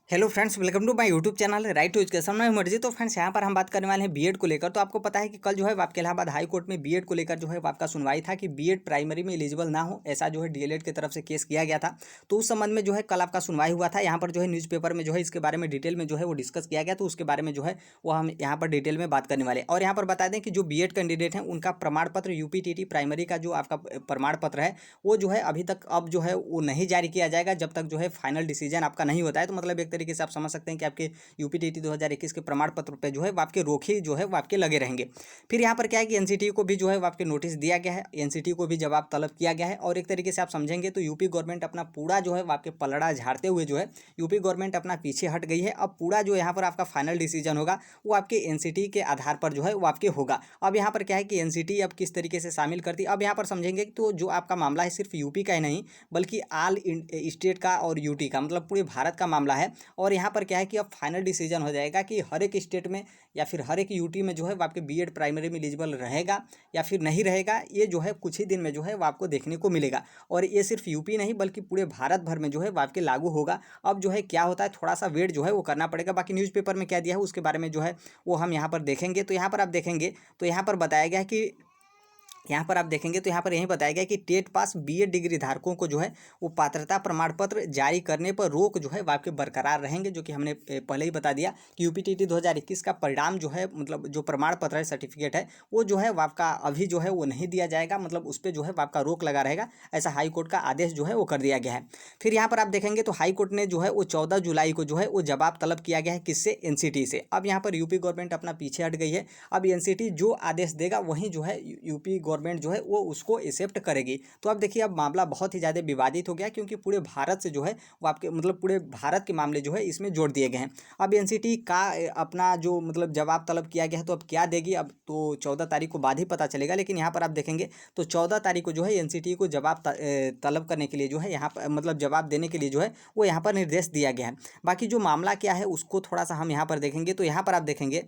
Hello friends, welcome to my YouTube channel right to education में मर्जी। तो friends यहाँ पर हम बात करने वाले हैं बीएड को लेकर। तो आपको पता है कि कल जो है आपके इलाहाबाद हाई कोर्ट में बीएड को लेकर जो है आपका सुनवाई था कि बीएड प्राइमरी में एलिजिबल ना हो, ऐसा जो है डीएलएड की तरफ से केस किया गया था। तो उस संबंध में जो है कल आपका सुनवाई हुआ था। यहाँ पर जो है न्यूज़पेपर में जो है इसके बारे में डिटेल में जो है वो डिस्कस किया गया। तो उसके बारे में जो है वो हम यहाँ पर डिटेल में बात करने वाले हैं। और यहाँ पर बता दें कि जो बीएड कैंडिडेट हैं उनका प्रमाण पत्र यूपीटीटी प्राइमरी का जो आपका प्रमाण पत्र है वो जो है अभी तक अब जो है वो नहीं जारी किया जाएगा जब तक जो है फाइनल डिसीजन आपका नहीं होता है। तो मतलब एक तरीके से आप समझ सकते हैं कि आपके यूपीटीटी 2021 के प्रमाण पत्र पे जो है वो आपके रोके जो है वो आपके लगे रहेंगे। फिर यहाँ पर क्या है कि एनसीटी को भी जो है वो आपके नोटिस दिया गया है, एनसीटी को भी जवाब तलब किया गया है। और एक तरीके से आप समझेंगे तो यूपी गवर्नमेंट अपना पूरा जो है वो आपके पलड़ा झाड़ते हुए जो है यूपी गवर्नमेंट अपना पीछे हट गई है। अब पूरा जो यहाँ पर आपका फाइनल डिसीजन होगा वो आपके एनसीटी के आधार पर जो है वो आपके होगा। अब यहाँ पर क्या है कि एनसीटी अब किस तरीके से शामिल करती है, अब यहाँ पर समझेंगे तो जो आपका मामला है सिर्फ यूपी का ही नहीं बल्कि ऑल स्टेट का और यूटी का, मतलब पूरे भारत का मामला है। और यहाँ पर क्या है कि अब फाइनल डिसीजन हो जाएगा कि हर एक स्टेट में या फिर हर एक यूटी में जो है वो आपके बीएड प्राइमरी में एलिजिबल रहेगा या फिर नहीं रहेगा, ये जो है कुछ ही दिन में जो है वो आपको देखने को मिलेगा। और ये सिर्फ यूपी नहीं बल्कि पूरे भारत भर में जो है वो आपके लागू होगा। अब जो है क्या होता है, थोड़ा सा वेट जो है वो करना पड़ेगा। बाकी न्यूज़पेपर में क्या दिया है उसके बारे में जो है वो हम यहाँ पर देखेंगे। तो यहाँ पर आप देखेंगे तो यहाँ पर बताया गया है कि यहाँ पर आप देखेंगे तो यहाँ पर यही बताया गया कि टेट पास बीएड डिग्री धारकों को जो है वो पात्रता प्रमाण पत्र जारी करने पर रोक जो है वो आपके बरकरार रहेंगे, जो कि हमने पहले ही बता दिया कि यूपीटीटी 2021 का परिणाम जो है, मतलब जो प्रमाण पत्र है, सर्टिफिकेट है, वो जो है वो आपका अभी जो है वो नहीं दिया जाएगा, मतलब उस पर जो है वो आपका रोक लगा रहेगा। ऐसा हाई कोर्ट का आदेश जो है वो कर दिया गया है। फिर यहाँ पर आप देखेंगे तो हाई कोर्ट ने जो है वो 14 जुलाई को जो है वो जवाब तलब किया गया है, किससे? एनसीटी से। अब यहाँ पर यूपी गवर्नमेंट अपना पीछे हट गई है। अब एनसीटी जो आदेश देगा वहीं जो है यूपी गवर्नमेंट जो है वो उसको एक्सेप्ट करेगी। तो अब देखिए अब मामला बहुत ही ज़्यादा विवादित हो गया क्योंकि पूरे भारत से जो है वो आपके मतलब पूरे भारत के मामले जो है इसमें जोड़ दिए गए हैं। अब एनसीटी का अपना जो मतलब जवाब तलब किया गया है तो अब क्या देगी, अब तो 14 तारीख को बाद ही पता चलेगा। लेकिन यहाँ पर आप देखेंगे तो 14 तारीख को जो है एनसीटी को जवाब तलब करने के लिए जो है यहाँ पर मतलब जवाब देने के लिए जो है वो यहाँ पर निर्देश दिया गया है। बाकी जो मामला क्या है उसको थोड़ा सा हम यहाँ पर देखेंगे। तो यहाँ पर आप देखेंगे,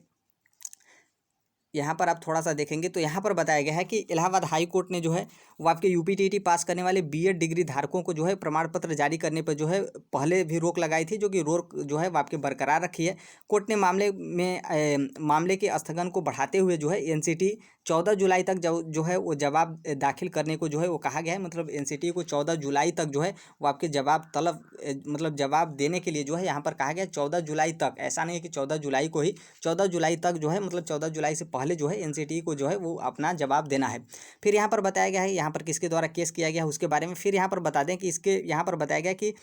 यहाँ पर आप थोड़ा सा देखेंगे तो यहाँ पर बताया गया है कि इलाहाबाद हाई कोर्ट ने जो है वो आपके यूपीटीटी पास करने वाले बीएड डिग्री धारकों को जो है प्रमाण पत्र जारी करने पर जो है पहले भी रोक लगाई थी, जो कि रोक जो है वो आपके बरकरार रखी है। कोर्ट ने मामले के स्थगन को बढ़ाते हुए जो है एनसीटी 14 जुलाई तक जो है वो जवाब दाखिल करने को जो है वो कहा गया है। मतलब एनसीटी को 14 जुलाई तक जो है वो आपके जवाब तलब मतलब जवाब देने के लिए जो है यहाँ पर कहा गया 14 जुलाई तक। ऐसा नहीं है कि 14 जुलाई को ही, 14 जुलाई तक जो है मतलब 14 जुलाई से पहले जो है एनसीटी को जो है वो अपना जवाब देना है। फिर यहाँ पर बताया गया है यहाँ पर किसके द्वारा केस किया गया है उसके बारे में। फिर यहाँ पर बता दें कि इसके यहाँ पर बताया गया कि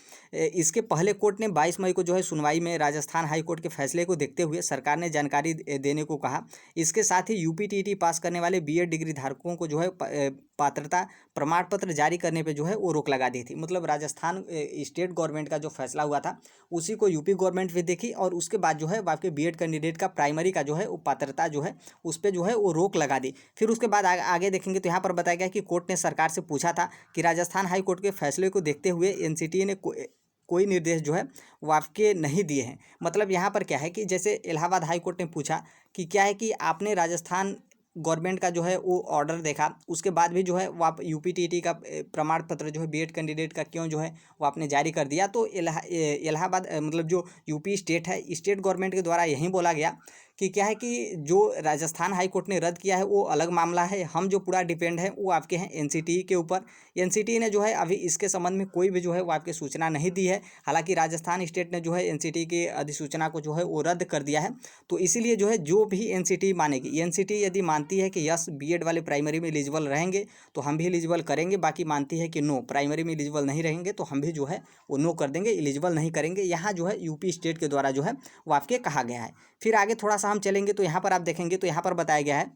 इसके पहले कोर्ट ने 22 मई को जो है सुनवाई में राजस्थान हाई कोर्ट के फैसले को देखते हुए सरकार ने जानकारी देने को कहा। इसके साथ ही यूपीटीटी पास करने वाले बीएड डिग्री धारकों को जो है पात्रता प्रमाण पत्र जारी करने पे जो है वो रोक लगा दी थी। मतलब राजस्थान स्टेट गवर्नमेंट का जो फैसला हुआ था उसी को यूपी गवर्नमेंट भी देखी और उसके बाद जो है आपके बीएड कैंडिडेट का प्राइमरी का जो है वो पात्रता जो है उस पर जो है वो रोक लगा दी। फिर उसके बाद आगे देखेंगे तो यहाँ पर बताया गया कि कोर्ट ने सरकार से पूछा था कि राजस्थान हाई कोर्ट के फैसले को देखते हुए एनसीटी ने कोई निर्देश जो है वो आपके नहीं दिए हैं। मतलब यहाँ पर क्या है कि जैसे इलाहाबाद हाई कोर्ट ने पूछा कि क्या है कि आपने राजस्थान गवर्नमेंट का जो है वो ऑर्डर देखा, उसके बाद भी जो है वो आप यूपीटीटी का प्रमाण पत्र जो है बीएड कैंडिडेट का क्यों जो है वो आपने जारी कर दिया। तो इलाहाबाद मतलब जो यूपी स्टेट है, स्टेट गवर्नमेंट के द्वारा यही बोला गया कि क्या है कि जो राजस्थान हाई कोर्ट ने रद्द किया है वो अलग मामला है, हम जो पूरा डिपेंड है वो आपके हैं एनसीटी के ऊपर। एनसीटी ने जो है अभी इसके संबंध में कोई भी जो है वो आपकी सूचना नहीं दी है। हालांकि राजस्थान स्टेट ने जो है एनसीटी की अधिसूचना को जो है वो रद्द कर दिया है। तो इसीलिए जो है जो भी एनसीटी मानेगी, एनसीटी यदि मानती है कि यस बीएड वाले प्राइमरी में एलिजिबल रहेंगे तो हम भी एलिजिबल करेंगे, बाकी मानती है कि नो प्राइमरी में एलिजिबल नहीं रहेंगे तो हम भी जो है वो नो कर देंगे, एलिजिबल नहीं करेंगे। यहाँ जो है यूपी स्टेट के द्वारा जो है वो आपके कहा गया है। फिर आगे थोड़ा सा हम चलेंगे तो यहाँ पर आप देखेंगे तो यहाँ पर बताया गया है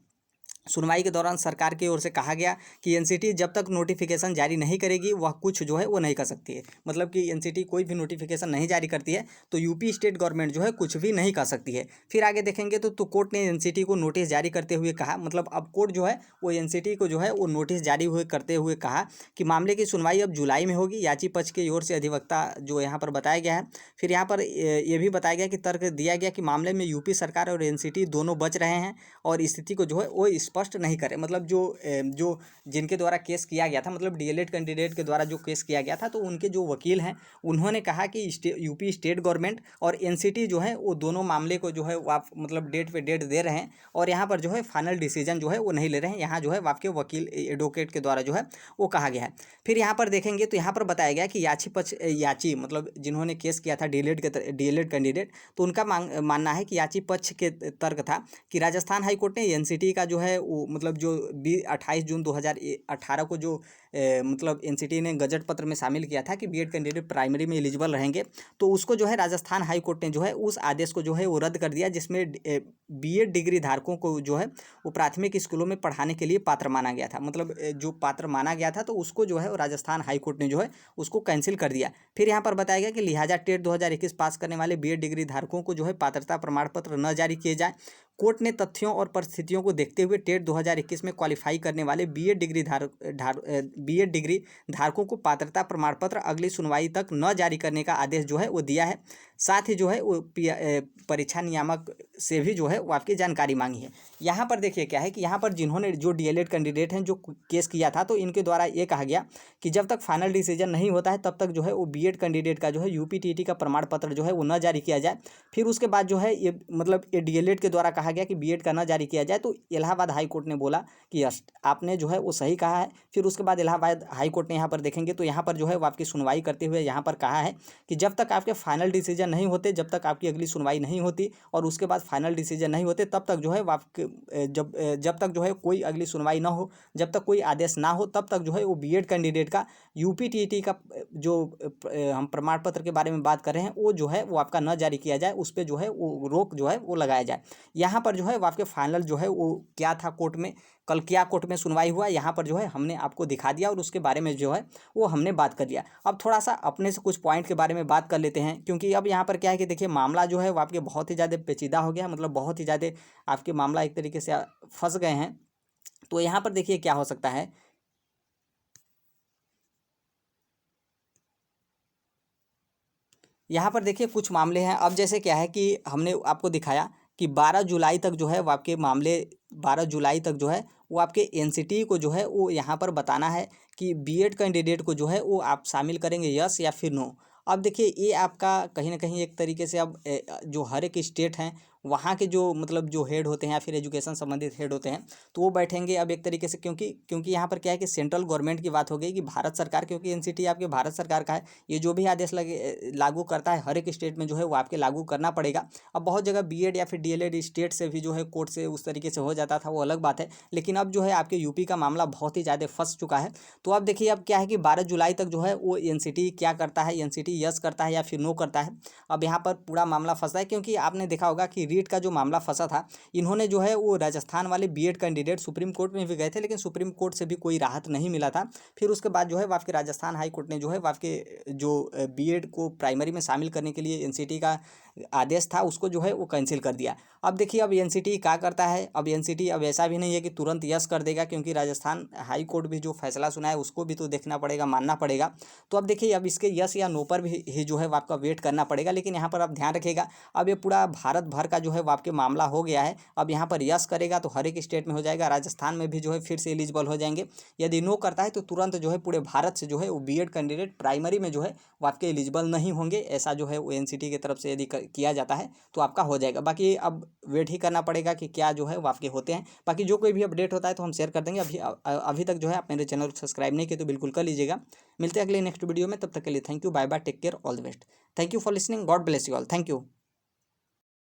सुनवाई के दौरान सरकार की ओर से कहा गया कि एनसीटी जब तक नोटिफिकेशन जारी नहीं करेगी वह कुछ जो है वो नहीं कर सकती है। मतलब कि एनसीटी कोई भी नोटिफिकेशन नहीं जारी करती है तो यूपी स्टेट गवर्नमेंट जो है कुछ भी नहीं कर सकती है। फिर आगे देखेंगे तो कोर्ट ने एनसीटी को नोटिस जारी करते हुए कहा, मतलब अब कोर्ट जो है वो एनसीटी को जो है वो नोटिस जारी हुए करते हुए कहा कि मामले की सुनवाई अब जुलाई में होगी। याची पक्ष की ओर से अधिवक्ता जो यहाँ पर बताया गया है। फिर यहाँ पर ये भी बताया गया कि तर्क दिया गया कि मामले में यूपी सरकार और एनसीटी दोनों बच रहे हैं और स्थिति को जो है वो स्पष्ट नहीं करे, मतलब जो जिनके द्वारा केस किया गया था, मतलब डीएलएड कैंडिडेट के द्वारा जो केस किया गया था, तो उनके जो वकील हैं उन्होंने कहा कि यूपी स्टेट गवर्नमेंट और एनसीटी जो है वो दोनों मामले को जो है वो आप मतलब डेट पे डेट दे रहे हैं और यहाँ पर जो है फाइनल डिसीजन जो है वो नहीं ले रहे हैं, यहाँ जो है आपके वकील एडवोकेट के द्वारा जो है वो कहा गया है। फिर यहाँ पर देखेंगे तो यहाँ पर बताया गया कि याची मतलब जिन्होंने केस किया था डीएलएड कैंडिडेट, तो उनका मानना है कि याची पक्ष के तर्क था कि राजस्थान हाई कोर्ट ने एनसीटी का जो है वो मतलब जो 28 जून 2018 को जो मतलब एनसीटी ने गजट पत्र में शामिल किया था कि बीएड कैंडिडेट प्राइमरी में एलिजिबल रहेंगे, तो उसको जो है राजस्थान हाई कोर्ट ने जो है उस आदेश को जो है वो रद्द कर दिया, जिसमें बीएड डिग्री धारकों को जो है वो प्राथमिक स्कूलों में पढ़ाने के लिए पात्र माना गया था, मतलब जो पात्र माना गया था तो उसको जो है राजस्थान हाई कोर्ट ने जो है उसको कैंसिल कर दिया। फिर यहाँ पर बताया गया कि लिहाजा टेट 2021 पास करने वाले बीएड डिग्री धारकों को जो है पात्रता प्रमाण पत्र न जारी किए जाए। कोर्ट ने तथ्यों और परिस्थितियों को देखते हुए टेट 2021 में क्वालिफाई करने वाले बीएड डिग्री धारकों को पात्रता प्रमाण पत्र अगली सुनवाई तक न जारी करने का आदेश जो है वो दिया है। साथ ही जो है वो परीक्षा नियामक से भी जो है वो आपकी जानकारी मांगी है। यहाँ पर देखिए क्या है कि यहाँ पर जिन्होंने जो डीएलएड कैंडिडेट हैं जो केस किया था, तो इनके द्वारा ये कहा गया कि जब तक फाइनल डिसीजन नहीं होता है तब तक जो है वो बीएड कैंडिडेट का जो है यूपीटीटी का प्रमाण पत्र जो है वो न जारी किया जाए। फिर उसके बाद जो है ये मतलब ये डीएलएड के द्वारा कहा गया कि बीएड का न जारी किया जाए, तो इलाहाबाद हाई कोर्ट ने बोला कि यस आपने जो है वो सही कहा है। फिर उसके बाद इलाहाबाद हाई कोर्ट ने यहाँ पर देखेंगे तो यहाँ पर जो है वो आपकी सुनवाई करते हुए यहाँ पर कहा है कि जब तक आपके फाइनल डिसीजन नहीं होते, जब तक आपकी अगली सुनवाई नहीं होती और उसके बाद फाइनल डिसीजन नहीं होते, तब तक जो है आपके जब तक जो है कोई अगली सुनवाई ना हो, जब तक कोई आदेश ना हो, तब तक जो है वो बीएड कैंडिडेट का यूपीटीटी का जो हम प्रमाण पत्र के बारे में बात कर रहे हैं वो जो है वो आपका न जारी किया जाए, उस पर जो है वो रोक जो है वो लगाया जाए। यहाँ पर जो है वो आपके फाइनल जो है वो क्या था कोर्ट में, कल क्या कोर्ट में सुनवाई हुआ, यहाँ पर जो है हमने आपको दिखा दिया और उसके बारे में जो है वो हमने बात कर लिया। अब थोड़ा सा अपने से कुछ पॉइंट के बारे में बात कर लेते हैं, क्योंकि अब यहाँ पर क्या है कि देखिए मामला जो है वो आपके बहुत ही ज़्यादा पेचीदा हो गया, मतलब बहुत ही ज़्यादा आपके मामला एक तरीके से फंस गए हैं। तो यहाँ पर देखिए क्या हो सकता है, यहाँ पर देखिए कुछ मामले हैं। अब जैसे क्या है कि हमने आपको दिखाया कि 12 जुलाई तक जो है वो आपके मामले 12 जुलाई तक जो है वो आपके एनसीटी को जो है वो यहाँ पर बताना है कि बीएड कैंडिडेट को जो है वो आप शामिल करेंगे यस या फिर नो। अब देखिए ये आपका कहीं ना कहीं एक तरीके से अब जो हर एक स्टेट हैं वहाँ के जो मतलब जो हेड होते हैं या फिर एजुकेशन संबंधित हेड होते हैं, तो वो बैठेंगे अब एक तरीके से, क्योंकि यहाँ पर क्या है कि सेंट्रल गवर्नमेंट की बात हो गई कि भारत सरकार, क्योंकि एनसीटी आपके भारत सरकार का है, ये जो भी आदेश लागू करता है हर एक स्टेट में जो है वो आपके लागू करना पड़ेगा। अब बहुत जगह बीएड या फिर डीएलएड स्टेट से भी जो है कोर्ट से उस तरीके से हो जाता था, वो अलग बात है, लेकिन अब जो है आपके यूपी का मामला बहुत ही ज़्यादा फंस चुका है। तो अब देखिए अब क्या है कि 12 जुलाई तक जो है वो एनसीटी क्या करता है, एनसीटी यस करता है या फिर नो करता है। अब यहाँ पर पूरा मामला फंसा है, क्योंकि आपने देखा होगा कि रीट का जो मामला फंसा था, इन्होंने जो है वो राजस्थान वाले बीएड कैंडिडेट सुप्रीम कोर्ट में भी गए थे, लेकिन सुप्रीम कोर्ट से भी कोई राहत नहीं मिला था। फिर उसके बाद जो है आपके राजस्थान हाई कोर्ट ने जो है आपके जो बीएड को प्राइमरी में शामिल करने के लिए एनसीटी का आदेश था उसको जो है वो कैंसिल कर दिया। अब देखिए अब एनसीटी क्या करता है, अब एनसीटी अब ऐसा भी नहीं है कि तुरंत यस कर देगा, क्योंकि राजस्थान हाई कोर्ट भी जो फैसला सुना है उसको भी तो देखना पड़ेगा, मानना पड़ेगा। तो अब देखिए अब इसके यस या नो पर भी ही जो है आपका वेट करना पड़ेगा। लेकिन यहाँ पर आप ध्यान रखिएगा, अब ये पूरा भारत भर का जो है वो आपके मामला हो गया है। अब यहाँ पर यस करेगा तो हर एक स्टेट में हो जाएगा, राजस्थान में भी जो है फिर से एलिजिबल हो जाएंगे। यदि नो करता है तो तुरंत जो है पूरे भारत से जो है वो बीएड कैंडिडेट प्राइमरी में जो है वो आपके एलिजिबल नहीं होंगे। ऐसा जो है वो एनसीटी की तरफ से यदि किया जाता है तो आपका हो जाएगा। बाकी अब वेट ही करना पड़ेगा कि क्या जो है वो आपके होते हैं। बाकी जो कोई भी अपडेट होता है तो हम शेयर कर देंगे। अभी तक जो है आप मेरे चैनल को सब्सक्राइब नहीं किए तो बिल्कुल कर लीजिएगा। मिलते हैं अगले नेक्स्ट वीडियो में, तब तक के लिए thank you, bye bye, take care, all the best. Thank you for listening, God bless you all, thank you.